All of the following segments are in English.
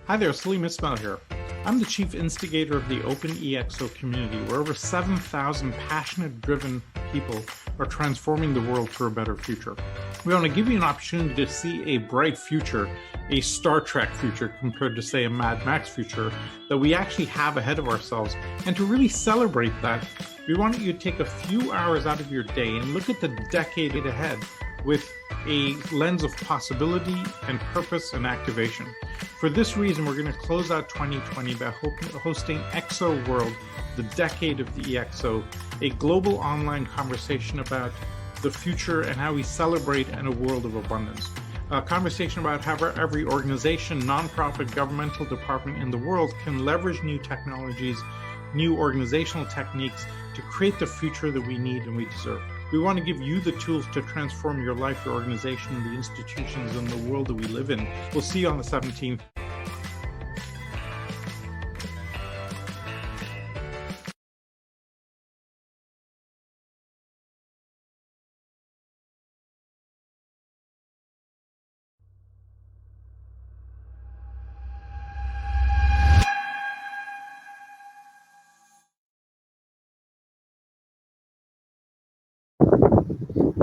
Hi there, Salim Ismail here. I'm the chief instigator of the OpenExO community, where over 7,000 passionate, driven people are transforming the world for a better future. We want to give you an opportunity to see a bright future, a Star Trek future compared to, say, a Mad Max future that we actually have ahead of ourselves. And to really celebrate that, we want you to take a few hours out of your day and look at the decade ahead with a lens of possibility and purpose and activation. For this reason, we're going to close out 2020 by hosting EXO World, the decade of the EXO, a global online conversation about the future and how we celebrate in a world of abundance. A conversation about how every organization, nonprofit, governmental department in the world can leverage new technologies, new organizational techniques to create the future that we need and we deserve. We want to give you the tools to transform your life, your organization, the institutions, and the world that we live in. We'll see you on the 17th.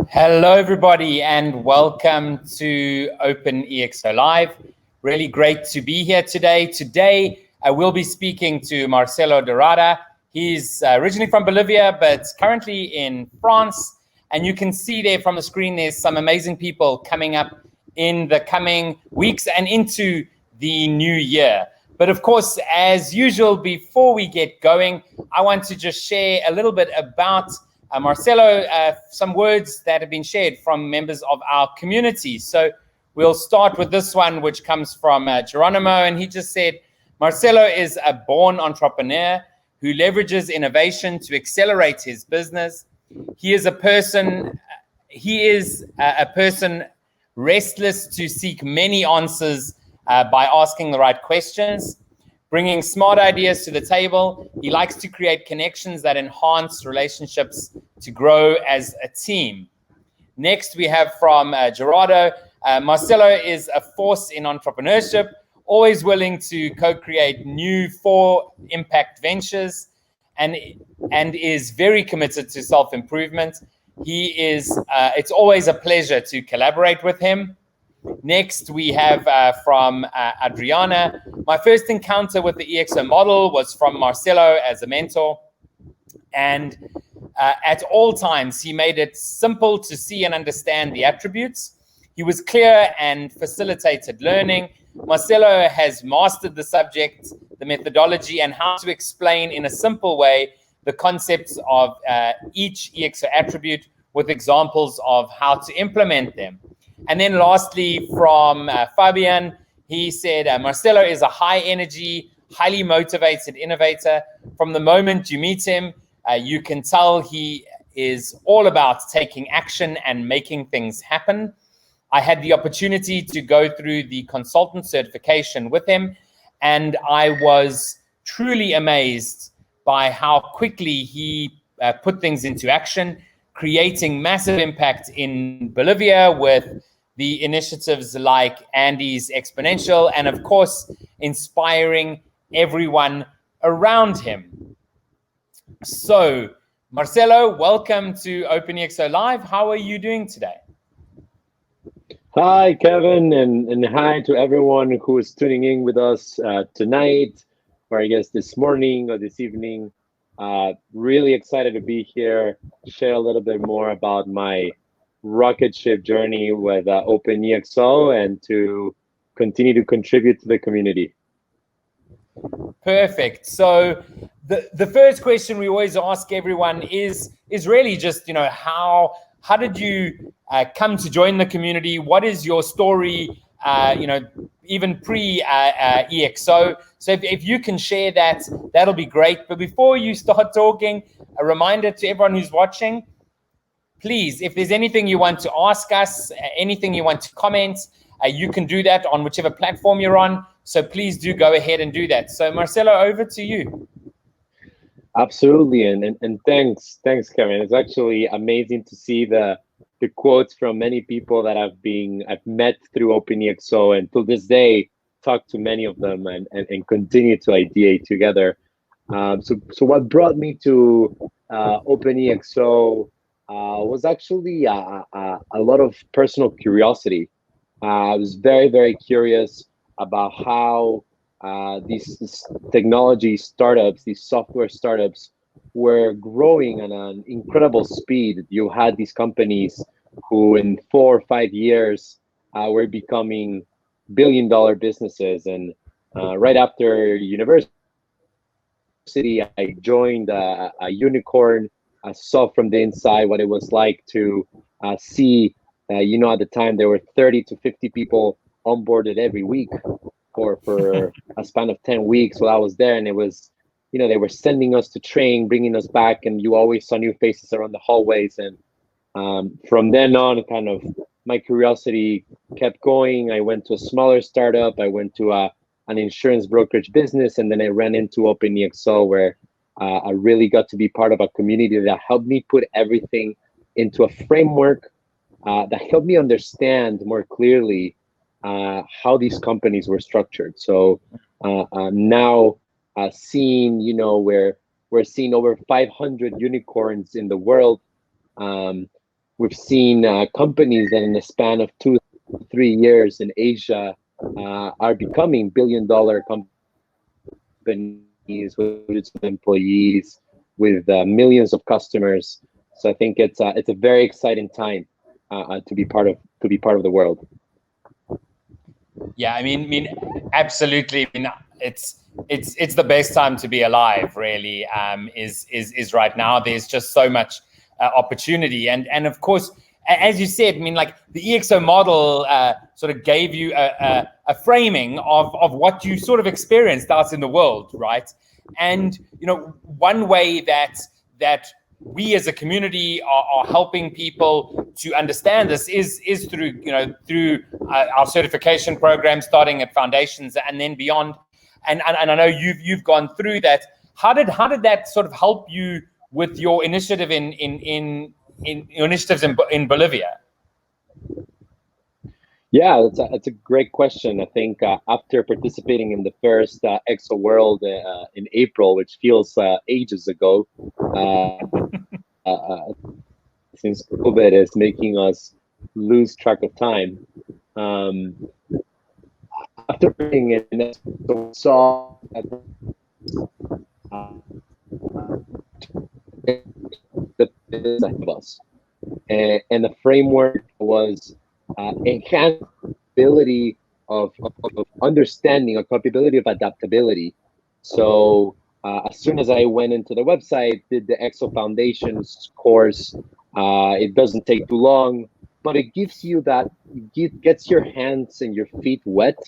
Hello, everybody, and welcome to OpenExO Live. Really great to be here today. Today, I will be speaking to Marcelo De Rada. He's originally from Bolivia, but currently in France. And you can see there from the screen, there's some amazing people coming up in the coming weeks and into the new year. But of course, as usual, before we get going, I want to just share a little bit about Marcelo, some words that have been shared from members of our community. So we'll start with this one, which comes from Geronimo, and he just said, Marcelo is a born entrepreneur who leverages innovation to accelerate his business. He is a person restless to seek many answers by asking the right questions, bringing smart ideas to the table. He likes to create connections that enhance relationships to grow as a team. Next, we have from Gerardo. Marcelo is a force in entrepreneurship, always willing to co-create new for-impact ventures, and is very committed to self-improvement. It's always a pleasure to collaborate with him. Next, we have from Adriana. My first encounter with the EXO model was from Marcelo as a mentor. And at all times, he made it simple to see and understand the attributes. He was clear and facilitated learning. Marcelo has mastered the subject, the methodology, and how to explain in a simple way the concepts of each EXO attribute with examples of how to implement them. And then lastly, from Fabian, he said, Marcelo is a high energy, highly motivated innovator. From the moment you meet him, you can tell he is all about taking action and making things happen. I had the opportunity to go through the consultant certification with him, and I was truly amazed by how quickly he put things into action, creating massive impact in Bolivia with the initiatives like Andy's Exponential, and of course, inspiring everyone around him. So, Marcelo, welcome to OpenExO Live. How are you doing today? Hi, Kevin, and hi to everyone who is tuning in with us tonight, or I guess this morning or this evening. Really excited to be here, share a little bit more about my rocket ship journey with OpenExO and to continue to contribute to the community. Perfect. So the first question we always ask everyone is really just, how did you come to join the community? What is your story, even pre-EXO? So if you can share that, that'll be great. But before you start talking, a reminder to everyone who's watching, please, if there's anything you want to ask us, anything you want to comment, you can do that on whichever platform you're on. So please do go ahead and do that. So Marcelo, over to you. Absolutely, and thanks, Kevin. It's actually amazing to see the quotes from many people that I've met through OpenExO, and to this day talked to many of them and continue to ideate together. So what brought me to OpenExO was actually a lot of personal curiosity. I was very, very curious about how these technology startups, these software startups, were growing at an incredible speed. You had these companies who, in 4 or 5 years, were becoming billion-dollar businesses. And right after university, I joined a unicorn. I saw from the inside what it was like to see. At the time there were 30 to 50 people onboarded every week for a span of 10 weeks while I was there, and it was, they were sending us to train, bringing us back, and you always saw new faces around the hallways. And from then on, kind of my curiosity kept going. I went to a smaller startup. I went to an insurance brokerage business, and then I ran into OpenExO, where I really got to be part of a community that helped me put everything into a framework that helped me understand more clearly how these companies were structured. So now seeing, we're seeing over 500 unicorns in the world. We've seen companies that in the span of 2-3 years in Asia are becoming billion-dollar companies with hundreds of employees, with millions of customers. So I think it's a very exciting time to be part of the world. Yeah, I mean, absolutely. I mean, it's the best time to be alive, really. Is right now. There's just so much opportunity, and of course, as you said, I mean, like the EXO model sort of gave you a framing of what you sort of experienced out in the world, right? And one way that we as a community are helping people to understand this is through our certification program, starting at foundations and then beyond. And I know you've gone through that. How did that sort of help you with your initiative in initiatives in Bolivia? Yeah, that's a great question. I think after participating in the first EXO World in April, which feels ages ago, since COVID is making us lose track of time. After being in, saw the business of us, and the framework was enhanced ability of understanding, a capability of adaptability. So as soon as I went into the website, did the EXO Foundations course, it doesn't take too long, but it gives you that, gets your hands and your feet wet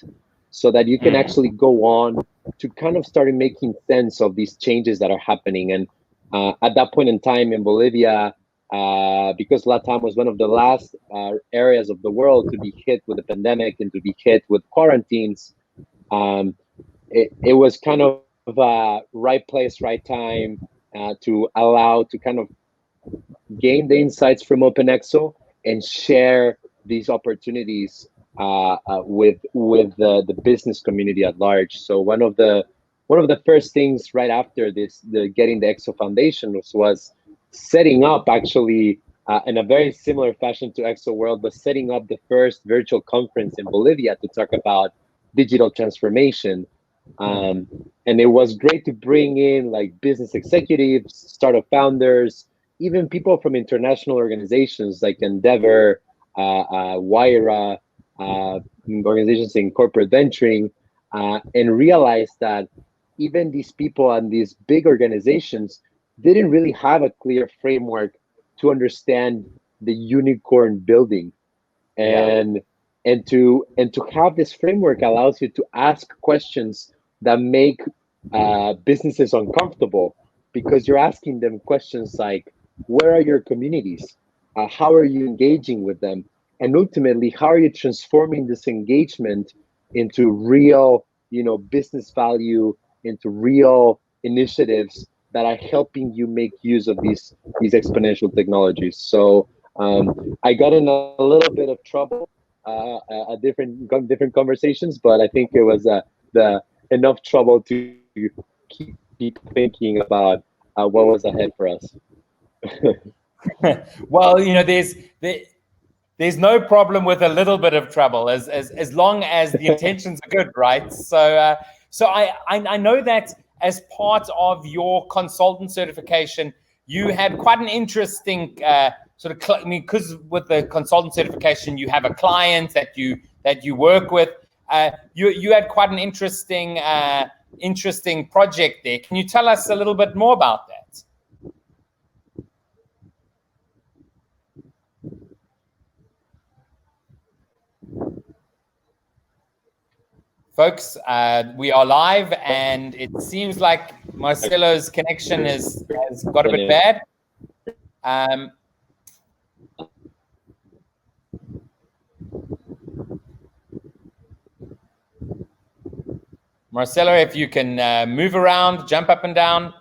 so that you can actually go on to kind of start making sense of these changes that are happening. And at that point in time in Bolivia, because Latam was one of the last areas of the world to be hit with the pandemic and to be hit with quarantines, it was kind of a right place, right time to allow to kind of gain the insights from OpenExO and share these opportunities with the business community at large. So one of the first things right after this, getting the EXO Foundation was setting up, actually in a very similar fashion to EXO World, but setting up the first virtual conference in Bolivia to talk about digital transformation. And it was great to bring in like business executives, startup founders, even people from international organizations like Endeavor, Wyra, organizations in corporate venturing, and realize that even these people and these big organizations didn't really have a clear framework to understand the unicorn building. And to have this framework allows you to ask questions that make businesses uncomfortable, because you're asking them questions like, where are your communities? How are you engaging with them? And ultimately, how are you transforming this engagement into real, business value, into real initiatives that are helping you make use of these exponential technologies? So I got in a little bit of trouble different conversations, but I think it was the enough trouble to keep people thinking about what was ahead for us. Well, you know, there's no problem with a little bit of trouble as long as the intentions are good, right? So I know that as part of your consultant certification, you had quite an interesting I mean, because with the consultant certification, you have a client that you work with. You had quite an interesting project there. Can you tell us a little bit more about that? Folks, we are live, and it seems like Marcelo's connection has got a bit bad. Marcelo, if you can move around, jump up and down,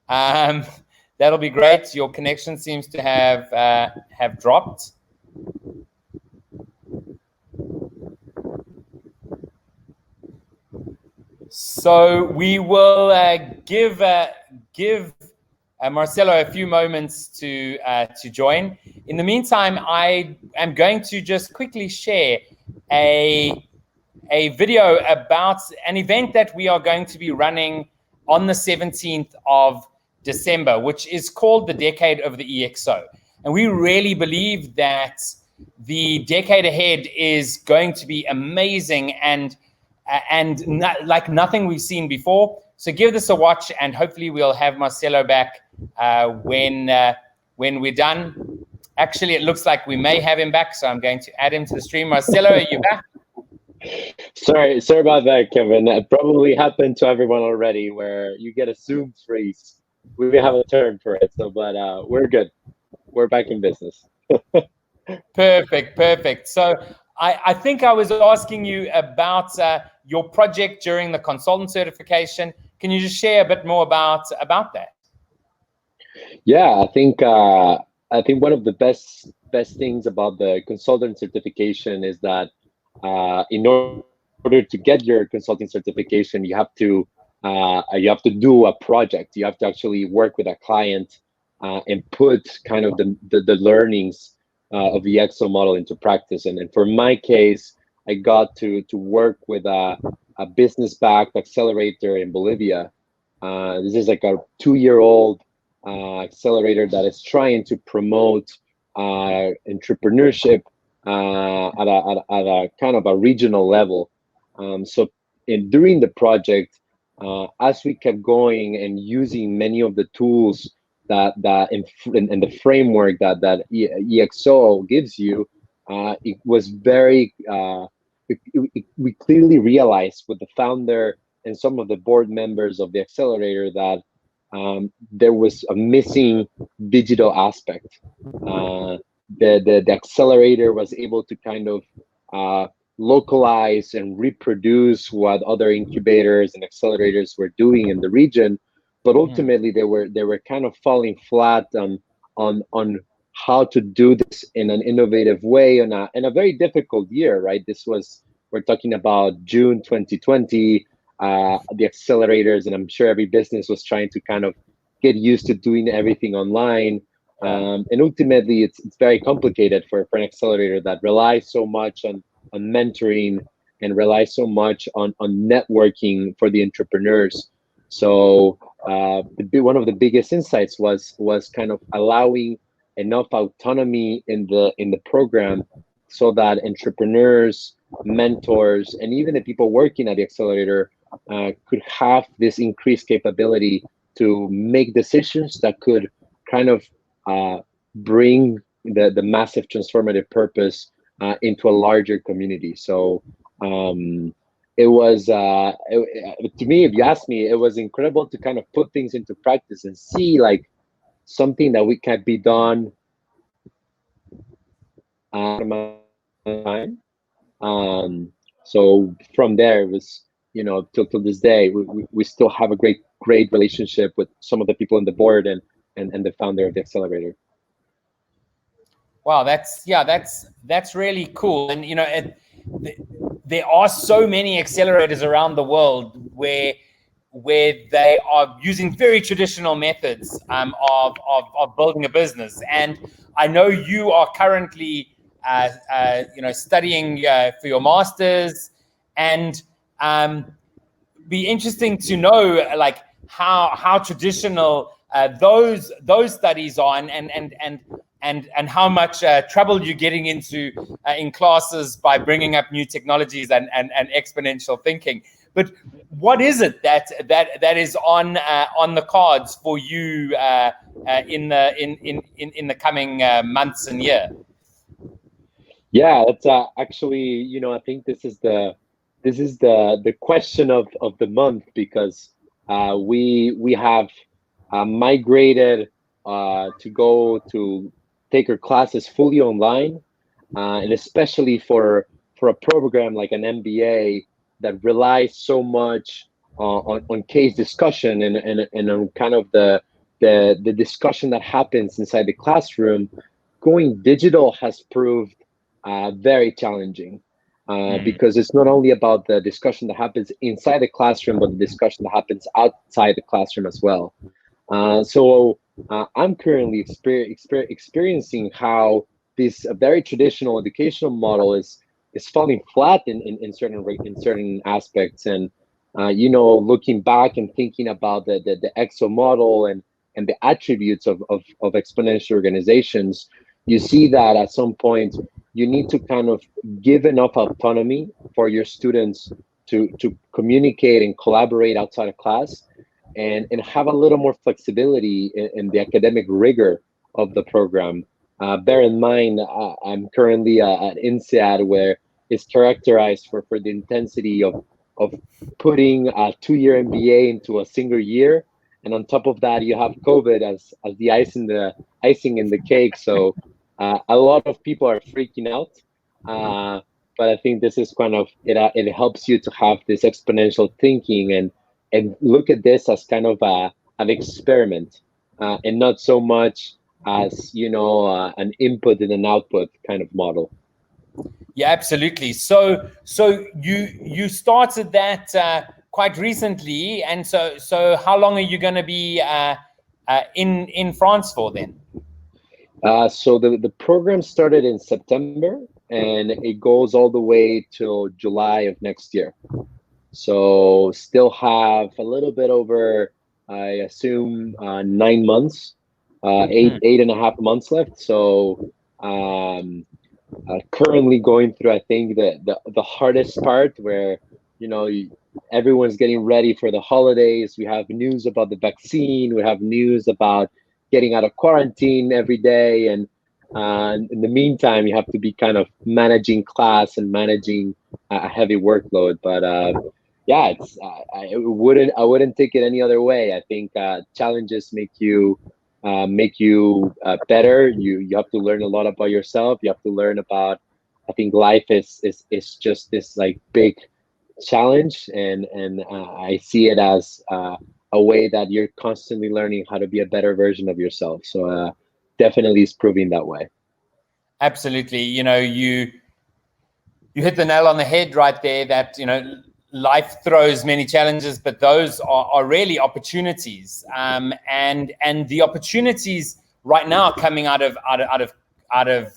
that'll be great. Your connection seems to have dropped. So we will give Marcelo a few moments to join. In the meantime, I am going to just quickly share a video about an event that we are going to be running on the 17th of December, which is called the Decade of the EXO. And we really believe that the decade ahead is going to be amazing and like nothing we've seen before. So give this a watch, and hopefully we'll have Marcelo back when we're done. Actually, it looks like we may have him back, so I'm going to add him to the stream. Marcelo, are you back? Sorry about that, Kevin. That probably happened to everyone already, where you get a Zoom freeze. We have a term for it, but we're good. We're back in business. Perfect. So I think I was asking you about your project during the consultant certification. Can you just share a bit more about that? Yeah, I think one of the best things about the consultant certification is that in order to get your consulting certification, you have to do a project. You have to actually work with a client and put kind of the learnings of the EXO model into practice. And for my case, I got to work with a business-backed accelerator in Bolivia. This is like a 2-year-old accelerator that is trying to promote entrepreneurship at a kind of a regional level. During the project, as we kept going and using many of the tools that and the framework that EXO gives you, it was very we clearly realized with the founder and some of the board members of the accelerator that there was a missing digital aspect. The accelerator was able to kind of localize and reproduce what other incubators and accelerators were doing in the region, but ultimately they were kind of falling flat on how to do this in an innovative way in a very difficult year, right? We're talking about June 2020. The accelerators, and I'm sure every business was trying to kind of get used to doing everything online. And ultimately, it's very complicated for an accelerator that relies so much on mentoring and relies so much on networking for the entrepreneurs. So one of the biggest insights was kind of allowing enough autonomy in the program so that entrepreneurs, mentors, and even the people working at the accelerator could have this increased capability to make decisions that could kind of bring the massive transformative purpose into a larger community. So it was, to me, if you ask me, it was incredible to kind of put things into practice and see like something that we can be done time. So from there, it was, till this day, we still have a great relationship with some of the people on the board and the founder of the accelerator. Wow, that's really cool. And there are so many accelerators around the world where they are using very traditional methods of building a business. And I know you are currently studying for your master's, and be interesting to know like how traditional those studies are, and how much trouble you're getting into in classes by bringing up new technologies and exponential thinking. But what is it that is on the cards for you in the coming months and year? Yeah, that's actually, I think this is the question of the month, because we have migrated to go to take our classes fully online, and especially for a program like an MBA that relies so much on case discussion and on kind of the discussion that happens inside the classroom. Going digital has proved very challenging, because it's not only about the discussion that happens inside the classroom, but the discussion that happens outside the classroom as well. So I'm currently experiencing how this very traditional educational model is falling flat in certain aspects. And looking back and thinking about the EXO model and the attributes of exponential organizations, you see that at some point you need to kind of give enough autonomy for your students to communicate and collaborate outside of class, and have a little more flexibility in the academic rigor of the program. Bear in mind, I'm currently at INSEAD, where it's characterized for the intensity of putting a 2-year MBA into a single year, and on top of that, you have COVID as the icing in the cake. So a lot of people are freaking out, but I think this is kind of it helps you to have this exponential thinking and look at this as kind of an experiment, and not so much as an input and an output kind of model. Yeah, absolutely. So you started that quite recently, and so how long are you going to be in France for then? So the program started in September, and it goes all the way till July of next year. So still have a little bit over, I assume, 9 months, 8.5 months left. So currently going through, I think, the hardest part, where everyone's getting ready for the holidays. We have news about the vaccine. We have news about getting out of quarantine every day, and in the meantime, you have to be kind of managing class and managing a heavy workload. But yeah, I wouldn't take it any other way. I think challenges make you better. You have to learn a lot about yourself. You have to learn about, I think life is just this like big challenge, and I see it as a way that you're constantly learning how to be a better version of yourself. So definitely is proving that way. Absolutely. You hit the nail on the head right there, that life throws many challenges, but those are really opportunities. And the opportunities right now coming out of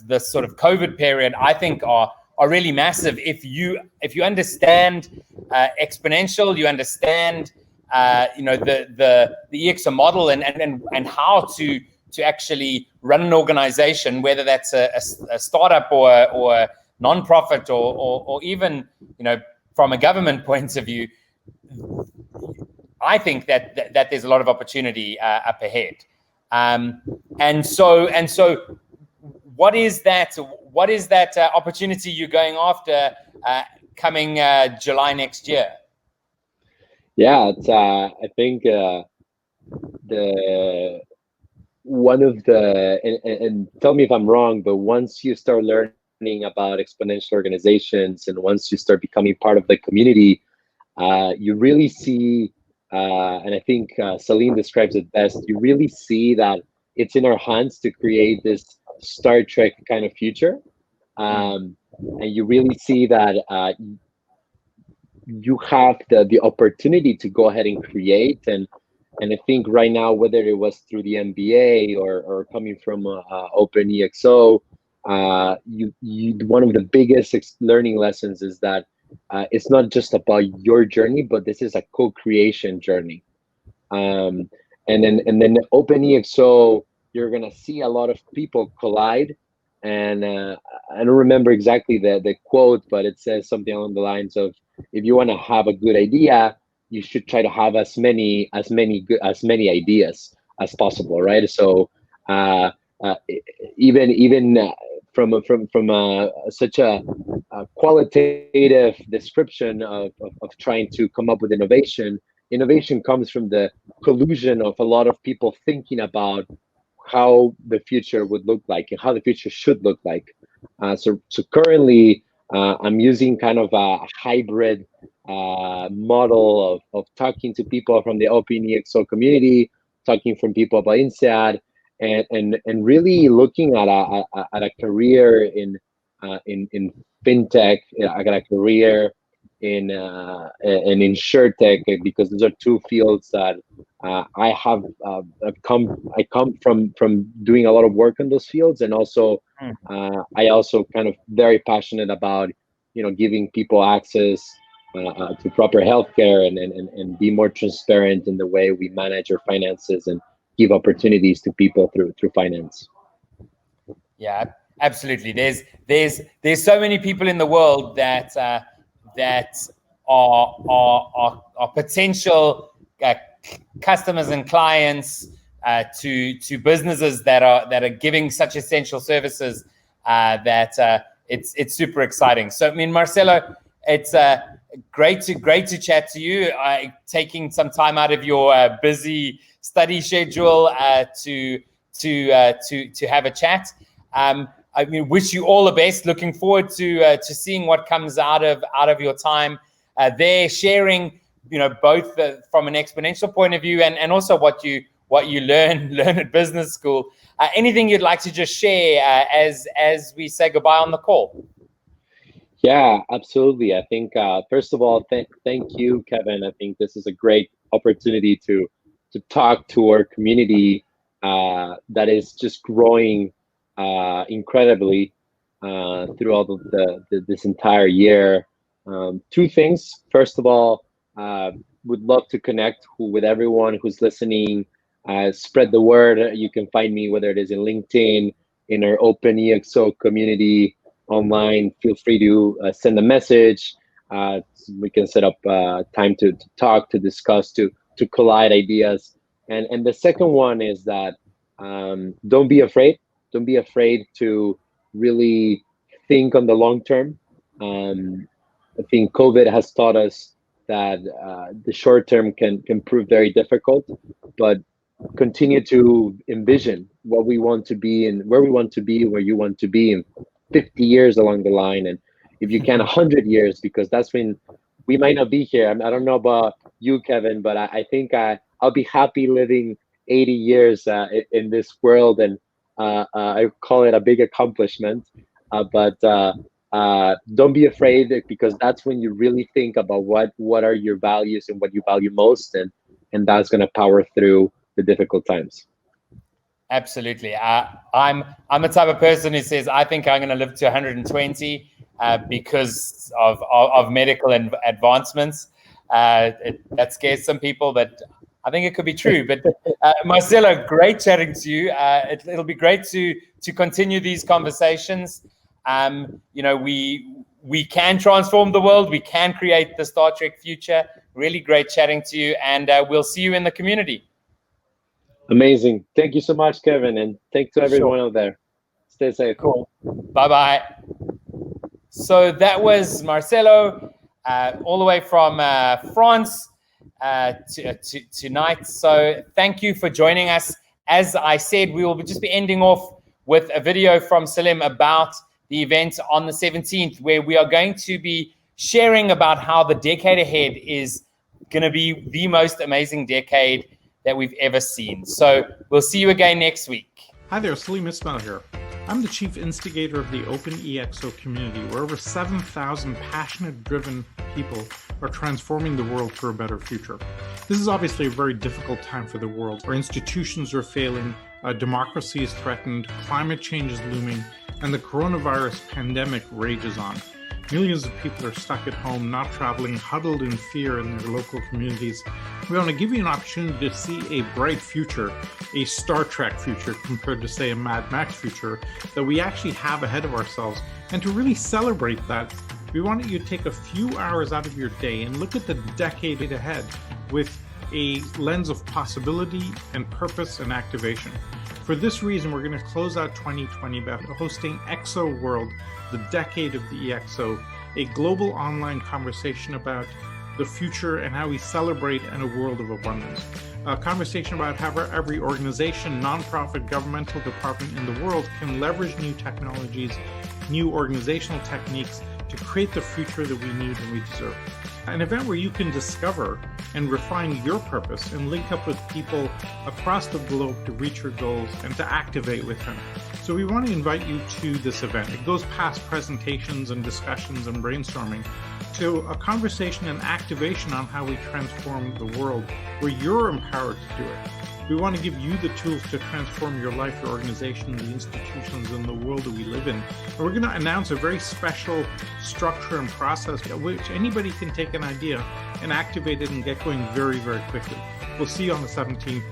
this sort of COVID period, I think are really massive. If you understand exponential, you understand the EXO model and how to actually run an organization, whether that's a startup or a non-profit or even from a government point of view. I think that there's a lot of opportunity up ahead. And so what is that opportunity you're going after coming July next year? Yeah, it's I think the one of the and tell me if I'm wrong, but once you start learning about exponential organizations, and once you start becoming part of the community, you really see, and I think Salim describes it best, you really see that it's in our hands to create this Star Trek kind of future, and you really see that you have the opportunity to go ahead and create. And I think right now, whether it was through the MBA or coming from OpenExO, one of the biggest learning lessons is that it's not just about your journey, but this is a co-creation journey. And then OpenExO, you're gonna see a lot of people collide. And I don't remember exactly the quote, but it says something along the lines of, if you want to have a good idea, you should try to have as many ideas as possible, right? So even from such a qualitative description of trying to come up with innovation comes from the collusion of a lot of people thinking about how the future would look like and how the future should look like. So currently, I'm using kind of a hybrid model of talking to people from the OpenExO community, talking from people about INSEAD, and really looking at a career in fintech. I got a career in insurtech, because those are two fields that I come from doing a lot of work in those fields. And also I also kind of very passionate about giving people access to proper healthcare and be more transparent in the way we manage our finances and give opportunities to people through finance. Yeah, absolutely. There's so many people in the world that are potential customers and clients to businesses that are giving such essential services that it's super exciting. So I mean, Marcelo, it's great to chat to you. Taking some time out of your busy study schedule to have a chat. I mean, wish you all the best. Looking forward to seeing what comes out of your time there, sharing, both from an exponential point of view and also what you learn at business school. Anything you'd like to just share as we say goodbye on the call? Yeah, absolutely. I think first of all, thank you, Kevin. I think this is a great opportunity to talk to our community that is just growing incredibly throughout this entire year. Two things. First of all, would love to connect with everyone who's listening. Spread the word. You can find me, whether it is in LinkedIn, in our OpenExO community online. Feel free to send a message. We can set up time to talk, to discuss, to collide ideas. And the second one is that don't be afraid. Don't be afraid to really think on the long term. I think COVID has taught us that the short term can prove very difficult, but continue to envision what we want to be and where we want to be, where you want to be in 50 years along the line. And if you can, 100 years, because that's when we might not be here. I don't know about you, Kevin, but I think I'll be happy living 80 years in this world. And I call it a big accomplishment. But don't be afraid, because that's when you really think about what are your values and what you value most. And that's going to power through the difficult times. Absolutely. I'm the type of person who says I think I'm going to live to 120 because of medical advancements. That scares some people, but I think it could be true. But Marcelo, great chatting to you. It'll be great to continue these conversations. We can transform the world. We can create the Star Trek future. Really great chatting to you, and we'll see you in the community. Amazing. Thank you so much, Kevin, and thanks to everyone out there. Stay safe. Cool. Bye-bye. So that was Marcelo, all the way from France tonight. So thank you for joining us. As I said, we will just be ending off with a video from Salim about the event on the 17th, where we are going to be sharing about how the decade ahead is going to be the most amazing decade that we've ever seen. So we'll see you again next week. Hi there, Salim Ismail here. I'm the chief instigator of the OpenExO community, where over 7,000 passionate, driven people are transforming the world for a better future. This is obviously a very difficult time for the world. Our institutions are failing, democracy is threatened, climate change is looming, and the coronavirus pandemic rages on. Millions of people are stuck at home, not traveling, huddled in fear in their local communities. We want to give you an opportunity to see a bright future, a Star Trek future compared to, say, a Mad Max future that we actually have ahead of ourselves. And to really celebrate that, we want you to take a few hours out of your day and look at the decade ahead with a lens of possibility and purpose and activation. For this reason, we're going to close out 2020 by hosting EXO World, the decade of the EXO, a global online conversation about the future and how we celebrate in a world of abundance. A conversation about how every organization, nonprofit, governmental department in the world can leverage new technologies, new organizational techniques to create the future that we need and we deserve. An event where you can discover and refine your purpose and link up with people across the globe to reach your goals and to activate with them. So we want to invite you to this event. It goes past presentations and discussions and brainstorming to a conversation and activation on how we transform the world, where you're empowered to do it. We want to give you the tools to transform your life, your organization, the institutions, and the world that we live in. And we're going to announce a very special structure and process at which anybody can take an idea and activate it and get going very, very quickly. We'll see you on the 17th.